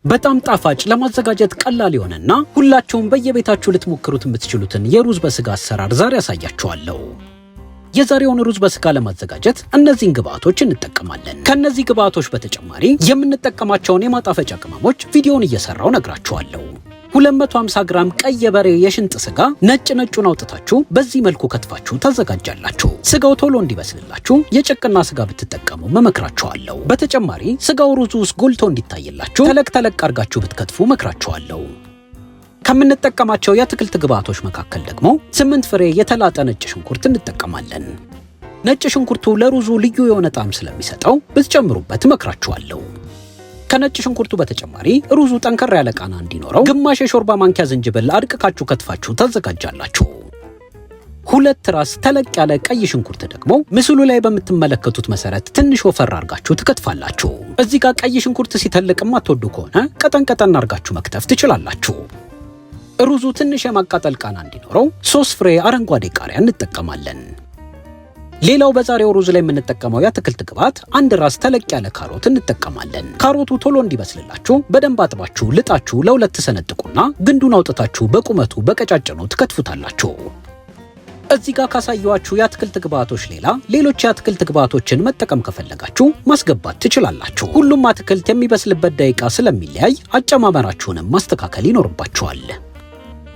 በጣም ጣፋጭ ለማዘጋጀት ቀላል የሆነና ሁላችሁም በየቤታችሁ ልትሞክሩት የምትችሉትን የሩዝ በስጋ አሰራር ዛሬ ያሳያችኋለሁ። የዛሬውን ሩዝ በስጋ ለማዘጋጀት እነዚህን ግብአቶች እንጠቀማለን። ከነዚህ ግብአቶች በተጨማሪ የምንጠቀማቸውን የማጣፈጫ ቅመሞች ቪዲዮውን እየሰራው ነግራችኋለሁ። 250 ግራም ቀይ የበሬ የሽንጥ ስጋ ነጩን አውጥታችሁ በዚህ መልኩ ከትፋችሁ ታዘጋጃላችሁ። ስጋው ቶሎ እንዲበስልላችሁ የጭቅና ስጋ ብትጠቀሙ መመክራችኋለሁ። በተጨማሪ ስጋው ሩዙ ውስጥ ጎልቶ እንዲታይላችሁ ተለቅ አርጋችሁ ብትከትፉ መክራችኋለሁ። ከምንጠቀማቸው የአትክልት ግብአቶች መካከል ደግሞ 8 ፍሬ የተላጠ ነጭ ሽንኩርት እንጠቀማለን። ነጭ ሽንኩርቱ ለሩዙ ልዩ የሆነ ጣዕም ስለሚሰጠው ብትጨምሩበት መክራችኋለሁ። ከነጭ ሽንኩርቱ በተጨማሪ ሩዙ ጠንከር ያለ ቃና እንዲኖረው ግማሽ የሾርባ ማንኪያ ዝንጅብል አድቅቃችሁ ከትፋችሁ ታዘጋጃላችሁ። 2 ራስ ተለቅ ያለ ቀይ ሽንኩርት ደግሞ ምስሉ ላይ በምትመለከቱት መሰረት ትንሽ ወፈር አርጋችሁ ትከትፋላችሁ። እዚህ ጋር ቀይ ሽንኩርት ሲተልቅ የማትወዱ ከሆነ ቀጠን አርጋችሁ መክተፍ ትችላላችሁ። ሩዙ ትንሽ የማቃጠል ቃና እንዲኖረው 3 ፍሬ አረንጓዴ ቃሪያ እንጠቀማለን። ሌላው በዛሬው ሩዝ ላይ የምንጠቀመው የአትክልት ግብአት 1 ራስ ተለቅ ያለ ካሮት እንጠቀማለን። ካሮቱ ቶሎ እንዲበስልላችሁ በደንብ አጥባችሁ ልጣችሁ ለሁለት ሰነጥቁና ግንዱን አውጥታችሁ በቁመቱ በቀጫጭኑ ትከትፉታላችሁ። እዚህ ጋር ካሳየኋችሁ የአትክልት ግብአቶች ሌላ ሌሎች የአትክልት ግብአቶችን መጠቀም ከፈለጋችሁ ማስገባት ትችላላችሁ። ሁሉም አትክልት የሚበስልበት ደቂቃ ስለሚለያይ አጨማመራችሁንም ማስተካከል ይኖርባችኋል።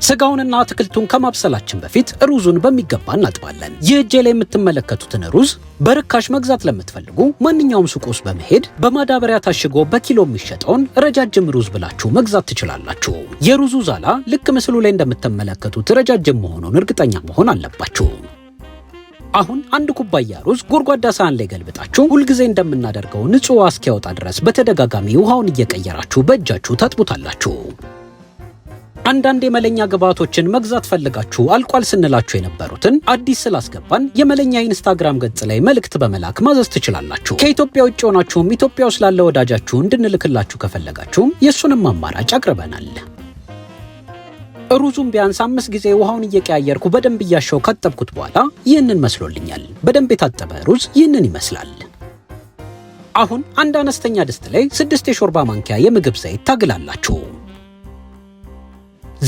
ስጋውንና አትክልቱን ከማብሰላችን በፊት ሩዙን በሚገባ እናጥባለን። ይህ እጄ ላይ የምትመለከቱትን ሩዝ በርካሽ መግዛት ለምትፈልጉ ማንኛውም ሱቅ ውስጥ በመሄድ በማዳበሪያ ታሽጎ በኪሎ የሚሸጠውን ረጃጅም ሩዝ ብላችሁ መግዛት ትችላላችሁ። የሩዙ ዛላ ልክ ምስሉ ላይ እንደምትመለከቱት ረጃጅም መሆኑን እርግጠኛ መሆን አለባችሁ። አሁን 1 ኩባያ ሩዝ ጎድጓዳ ሳህን ላይ ገልብጣችሁ ሁልጊዜ እንደምናደርገው ንጹህ ውሃ እስኪያወጣ ድረስ በተደጋጋሚ ውሃውን እየቀየራችሁ በእጃችሁ ታጥቡታላችሁ። አንዳንድ የመለኛ ግብአቶችን መግዛት ፈልጋችሁ አልቋል ስንላችሁ የነበሩትን አዲስ ስላስገባን የመለኛ ኢንስታግራም ገጽ ላይ መልእክት በመላክ ማዘዝ ትችላላችሁ። ከኢትዮጵያ ውጭ ሆናችሁም ኢትዮጵያ ውስጥ ላለ ወዳጃችሁ እንድንልክላችሁ ከፈለጋችሁም የሱንም አማራጭ አቅርበናል። ሩዙን ቢያንስ 5 ጊዜ ውሃውን እየቀያየርኩ በደንብ እያሸው ካጠብኩት በኋላ ይህንን መስሎልኛል። በደንብ የታጠበ ሩዝ ይህንን ይመስላል። አሁን አንድ አነስተኛ ድስት ላይ 6 የሾርባ ማንኪያ የምግብ ዘይት ታግላላችሁ።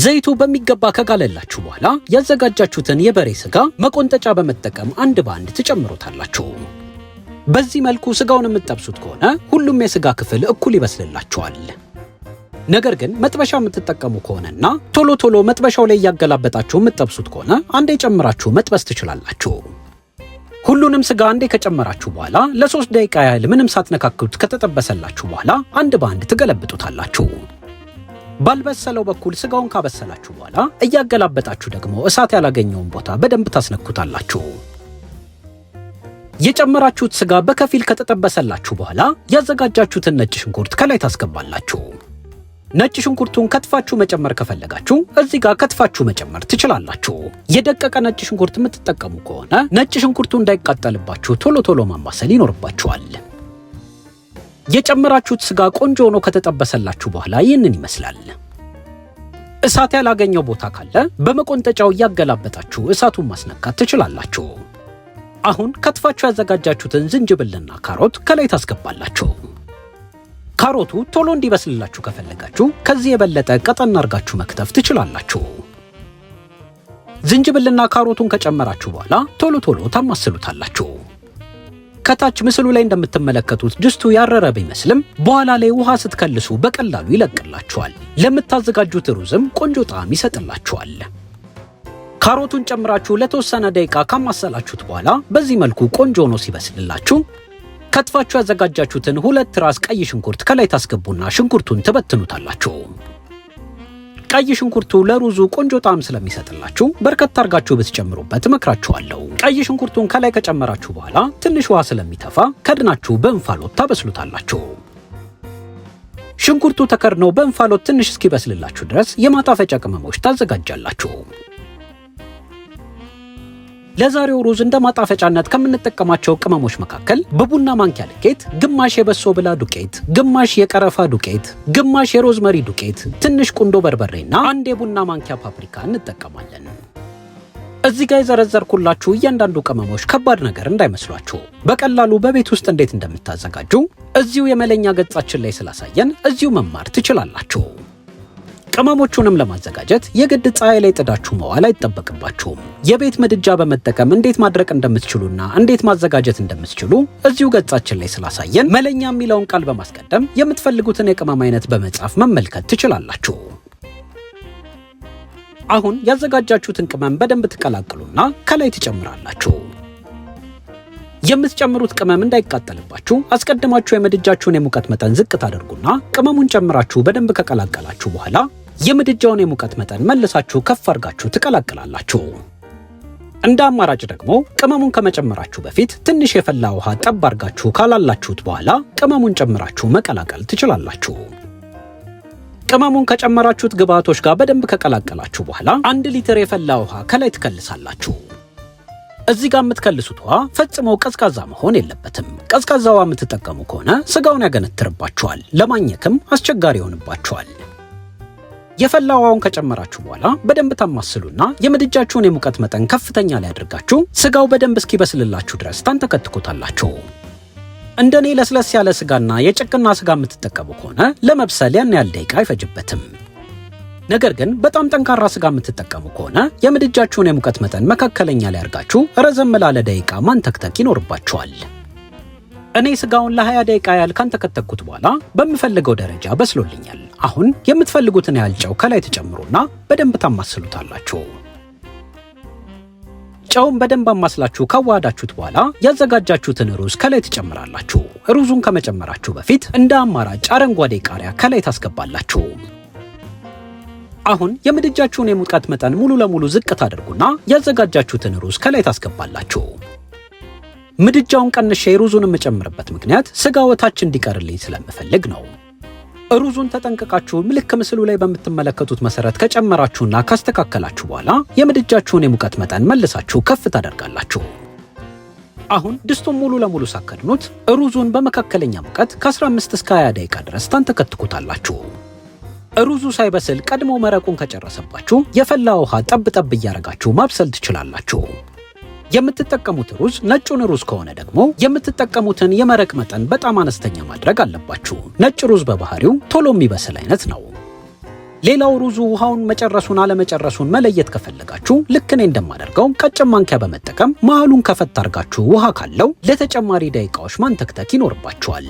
ዘይቱ በሚገባ ከጋለላችሁ በኋላ ያዘጋጃችሁትን የበሬ ስጋ መቆንጠጫ በመጠቀም አንድ በአንድ ትጨምሩታላችሁ። በዚህ መልኩ ስጋውን የምትጠብሱት ከሆነ ሁሉም የስጋ ክፍል እኩል ይበስልላችኋል። ነገር ግን መጥበሻ የምትጠቀሙ ከሆነና ቶሎ መጥበሻው ላይ ያገላበጣችሁ የምትጠብሱት ከሆነ አንዴ ጨምራችሁ መጥበስ ትችላላችሁ። ሁሉንም ስጋ አንዴ ከጨመራችሁ በኋላ ለ3 ደቂቃ ያህል ምንም ሳትነካኩት ከተጠበሰላችሁ በኋላ አንድ በአንድ ትገለብጡታላችሁ። ባልበሰለው በኩል ስጋውን ካበሰላችሁ በኋላ እያገላበጣችሁ ደግሞ እሳት ያላገኘውን ቦታ በደንብ ታስነኩታላችሁ። የጨመራችሁት ስጋ በከፊል ከተጠበሰላችሁ በኋላ ያዘጋጃችሁትን ነጭ ሽንኩርት ከላይ ታስገባላችሁ። ነጭ ሽንኩርቱን ከትፋችሁ መጨመር ከፈለጋችሁ እዚህ ጋር ከትፋችሁ መጨመር ትችላላችሁ። የደቀቀ ነጭ ሽንኩርት የምትጠቀሙ ከሆነ ነጭ ሽንኩርቱ እንዳይቃጠልባችሁ ቶሎ ማማሰል ይኖርባችኋል። የጨመራችሁት ስጋ ቆንጆ ሆኖ ከተጠበሰላችሁ በኋላ ይህንን ይመስላል። እሳት ያላገኘው ቦታ ካለ በመቆንጠጫው እያገላበጣችሁ እሳቱን ማስነካት ትችላላችሁ። አሁን ከትፋችሁ ያዘጋጃችሁትን ዝንጅብልና ካሮት ከላይ ታስገባላችሁ። ካሮቱ ቶሎ እንዲበስልላችሁ ከፈለጋችሁ ከዚህ የበለጠ ቀጠን አርጋችሁ መክተፍ ትችላላችሁ። ዝንጅብልና ካሮቱን ከጨመራችሁ በኋላ ቶሎ ታማስሉታላችሁ። ከታች ምስሉ ላይ እንደምትመለከቱት ድስቱ ያረረ ቢመስልም በኋላ ላይ ውሃ ስትከልሱ በቀላሉ ይለቅላችኋል። ለምታዘጋጁት ሩዝም ቆንጆ ጣዕም ይሰጥላችኋል። ካሮቱን ጨምራችሁ ለተወሰነ ደቂቃ ካማሰላችሁት በኋላ በዚህ መልኩ ቆንጆ ሆኖ ሲበስልላችሁ ከትፋችሁ ያዘጋጃችሁትን 2 ራስ ቀይ ሽንኩርት ከላይ ታስገቡና ሽንኩርቱን ትበትኑታላችሁ። ቀይ ሽንኩርቱ ለሩዙ ቆንጆ ጣዕም ስለሚሰጥላችሁ በርከት አርጋችሁ ብትጨምሩበት እመክራችኋለሁ። ቀይ ሽንኩርቱን ከላይ ከጨመራችሁ በኋላ ትንሽ ውሃ ስለሚተፋ ከድናችሁ በእንፋሎት ታበስሉታላችሁ። ሽንኩርቱ ተከድኖ በእንፋሎት ትንሽ እስኪበስልላችሁ ድረስ የማጣፈጫ ቅመሞች ታዘጋጃላችሁ። ለዛሬው ሩዝ እንደ ማጣፈጫነት ከምንጠቀማቸው ቅመሞች መካከል በቡና ማንኪያ ልኬት ግማሽ የበሶ ብላ ዱቄት፣ ግማሽ የቀረፋ ዱቄት፣ ግማሽ የሮዝመሪ ዱቄት፣ ትንሽ ቁንዶ በርበሬና አንድ የቡና ማንኪያ ፓፕሪካ እንጠቀማለን። እዚህ ጋር የዘረዘርኩላችሁ እያንዳንዱ ቅመሞች ከባድ ነገር እንዳይመስሏችሁ። በቀላሉ በቤት ውስጥ እንዴት እንደምታዘጋጁ እዚሁ የመለኛ ገጻችን ላይ ስላሳየን እዚሁ መማር ትችላላችሁ። ቅመሞቹንም ለማዘጋጀት የግድ ፀሐይ ላይ ጥዳችሁ መዋል አይጠበቅባችሁም። የቤት ምድጃ በመጠቀም እንዴት ማድረቅ እንደምትችሉና እንዴት ማዘጋጀት እንደምትችሉ እዚሁ ገጻችን ላይ ስላሳየን መለኛ የሚለውን ቃል በማስቀደም የምትፈልጉትን የቅመም አይነት በመጻፍ መመልከት ትችላላችሁ። አሁን ያዘጋጃችሁትን ቅመም በደንብ ትቀላቅሉና ከላይ ትጨምራላችሁ። የምትጨምሩት ቅመም እንዳይቃጠልባችሁ አስቀድማችሁ የምድጃችሁን የሙቀት መጠን ዝቅ ታደርጉና ቅመሙን ጨምራችሁ በደንብ ከቀላቀላችሁ በኋላ የምድጃውን የሙቀት መጠን መልሳችሁ ከፍ አድርጋችሁ ትቀላቅላላችሁ። እንደ አማራጭ ደግሞ ቅመሙን ከመጨመራችሁ በፊት ትንሽ የፈላ ውሃ ጠብ አድርጋችሁ ካላላችሁት በኋላ ቅመሙን ጨምራችሁ መቀላቀል ትችላላችሁ። ቅመሙን ከጨመራችሁት ግብአቶች ጋር በደንብ ከቀላቀላችሁ በኋላ 1 ሊትር የፈላ ውሃ ከላይ ትከልሳላችሁ። እዚህ ጋር የምትከልሱት ውሃ ፈጽሞ ቀዝቃዛ መሆን የለበትም። ቀዝቃዛ ውሃ የምትጠቀሙ ከሆነ ስጋውን ያገነትርባችኋል፣ ለማኘክም አስቸጋሪ ይሆንባችኋል። የፈላ ውሃውን ከጨመራችሁ በኋላ በደንብ ታማስሉና የምድጃችሁን የሙቀት መጠን ከፍተኛ ላይ አድርጋችሁ ስጋው በደንብ እስኪበስልላችሁ ድረስ ታንተከትኩታላችሁ። እንደኔ ለስለስ ያለ ስጋና የጭቅና ስጋ የምትጠቀሙ ከሆነ ለመብሰል ያን ያህል ደቂቃ አይፈጅበትም። ነገር ግን በጣም ጠንካራ ስጋ የምትጠቀሙ ከሆነ የምድጃችሁን የሙቀት መጠን መካከለኛ ላይ አድርጋችሁ ረዘም ላለ ደቂቃ ማንተክተክ ይኖርባችኋል። እኔ ስጋውን ለ20 ደቂቃ ያህል ካንተከተኩት በኋላ በምፈልገው ደረጃ በስሎልኛል። አሁን የምትፈልጉትን ያህል ጨው ከላይ ተጨምሩና በደንብ ታማስሉታላችሁ። ጨውን በደንብ አማስላችሁ ካዋሃዳችሁት በኋላ ያዘጋጃችሁትን ሩዝ ከላይ ትጨምራላችሁ። ሩዙን ከመጨመራችሁ በፊት እንደ አማራጭ አረንጓዴ ቃሪያ ከላይ ታስገባላችሁ። አሁን የምድጃችሁን የሙቀት መጠን ሙሉ ለሙሉ ዝቅ ታደርጉና ያዘጋጃችሁትን ሩዝ ከላይ ታስገባላችሁ። ምድጃውን ቀንሼ ሩዙን የምጨምርበት ምክንያት ስጋው ታች እንዲቀርልኝ ስለምፈልግ ነው። ሩዙን ተጠንቀቃችሁ ልክ ምስሉ ላይ በምትመለከቱት መሰረት ከጨመራችሁና ካስተካከላችሁ በኋላ የምድጃችሁን የሙቀት መጠን መልሳችሁ ከፍ ታደርጋላችሁ። አሁን ድስቱን ሙሉ ለሙሉ ሳከድኑት ሩዙን በመካከለኛ ሙቀት ከ15 እስከ 20 ደቂቃ ድረስ ታንተከትኩታላችሁ። ሩዙ ሳይበስል ቀድሞ መረቁን ከጨረሰባችሁ የፈላ ውሃ ጠብ ጠብ እያረጋችሁ ማብሰል ትችላላችሁ። የምትጠቀሙት ሩዝ ነጩን ሩዝ ከሆነ ደግሞ የምትጠቀሙትን የመረቅ መጠን በጣም አነስተኛ ማድረግ አለባችሁ። ነጭ ሩዝ በባህሪው ቶሎ የሚበስል አይነት ነው። ሌላው ሩዙ ውሃውን መጨረሱን አለመጨረሱን መለየት ከፈለጋችሁ ልክ እኔ እንደማደርገው ቀጭን ማንኪያ በመጠቀም መሃሉን ከፈት አድርጋችሁ ውሃ ካለው ለተጨማሪ ደቂቃዎች ማንተክተክ ይኖርባችኋል።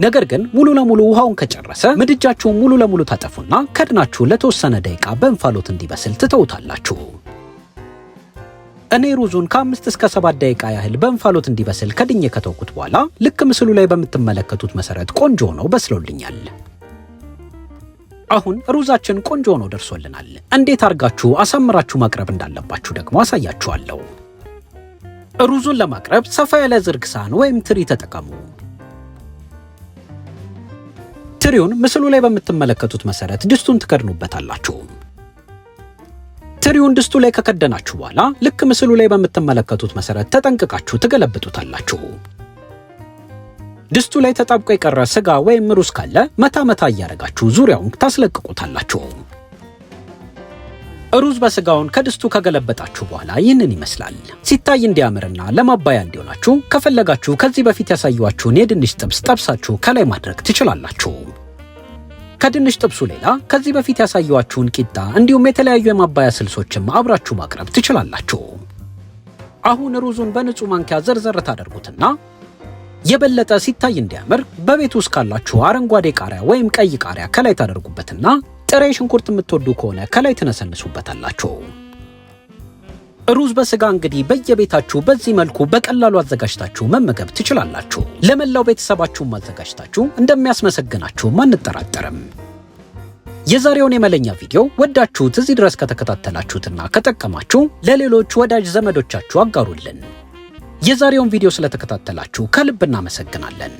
ነገር ግን ሙሉ ለሙሉ ውሃውን ከጨረሰ ምድጃችሁን ሙሉ ለሙሉ ታጠፉና ከድናችሁ ለተወሰነ ደቂቃ በእንፋሎት እንዲበስል ትተውታላችሁ። እኔ ሩዙን ከ5 እስከ 7 ደቂቃ ያህል በእንፋሎት እንዲበስል ከድኜ ከተውኩት በኋላ ልክ ምስሉ ላይ በምትመለከቱት መሰረት ቆንጆ ነው በስሎልኛል። አሁን ሩዛችን ቆንጆ ነው ደርሶልናል። እንዴት አርጋችሁ አሳምራችሁ ማቅረብ እንዳለባችሁ ደግሞ አሳያችኋለሁ። ሩዙን ለማቅረብ ሰፋ ያለ ዝርግ ሳህን ወይም ትሪ ተጠቀሙ። ትሪውን ምስሉ ላይ በምትመለከቱት መሰረት ድስቱን ትከድኑበታላችሁ። ትሪውን ድስቱ ላይ ከከደናችሁ በኋላ ልክ ምስሉ ላይ በምትመለከቱት መሰረት ተጠንቅቃችሁ ትገለብጡታላችሁ። ድስቱ ላይ ተጣብቆ የቀረ ስጋ ወይም ሩዝ ካለ መታ መታ እያረጋችሁ ዙሪያውን ታስለቅቁታላችሁ። ሩዝ በስጋውን ከድስቱ ከገለበጣችሁ በኋላ ይህንን ይመስላል። ሲታይ እንዲያምርና ለማባያ እንዲሆናችሁ ከፈለጋችሁ ከዚህ በፊት ያሳዩዋችሁን የድንች ጥብስ ጠብሳችሁ ከላይ ማድረግ ትችላላችሁ። ከድንች ጥብሱ ሌላ ከዚህ በፊት ያሳዩዋችሁን ቂጣ እንዲሁም የተለያዩ የማባያ ስልሶችም አብራችሁ ማቅረብ ትችላላችሁ። አሁን ሩዙን በንጹህ ማንኪያ ዘርዘር ታደርጉትና የበለጠ ሲታይ እንዲያምር በቤት ውስጥ ካላችሁ አረንጓዴ ቃሪያ ወይም ቀይ ቃሪያ ከላይ ታደርጉበትና ጥሬ ሽንኩርት የምትወዱ ከሆነ ከላይ ትነሰንሱበታላችሁ። ሩዝ በስጋ እንግዲህ በየቤታችሁ በዚህ መልኩ በቀላሉ አዘጋጅታችሁ መመገብ ትችላላችሁ። ለመላው ቤተሰባችሁም አዘጋጅታችሁ እንደሚያስመሰግናችሁ አንጠራጠርም። የዛሬውን የመለኛ ቪዲዮ ወዳችሁት እዚህ ድረስ ከተከታተላችሁትና ከጠቀማችሁ ለሌሎች ወዳጅ ዘመዶቻችሁ አጋሩልን። የዛሬውን ቪዲዮ ስለተከታተላችሁ ከልብ እናመሰግናለን።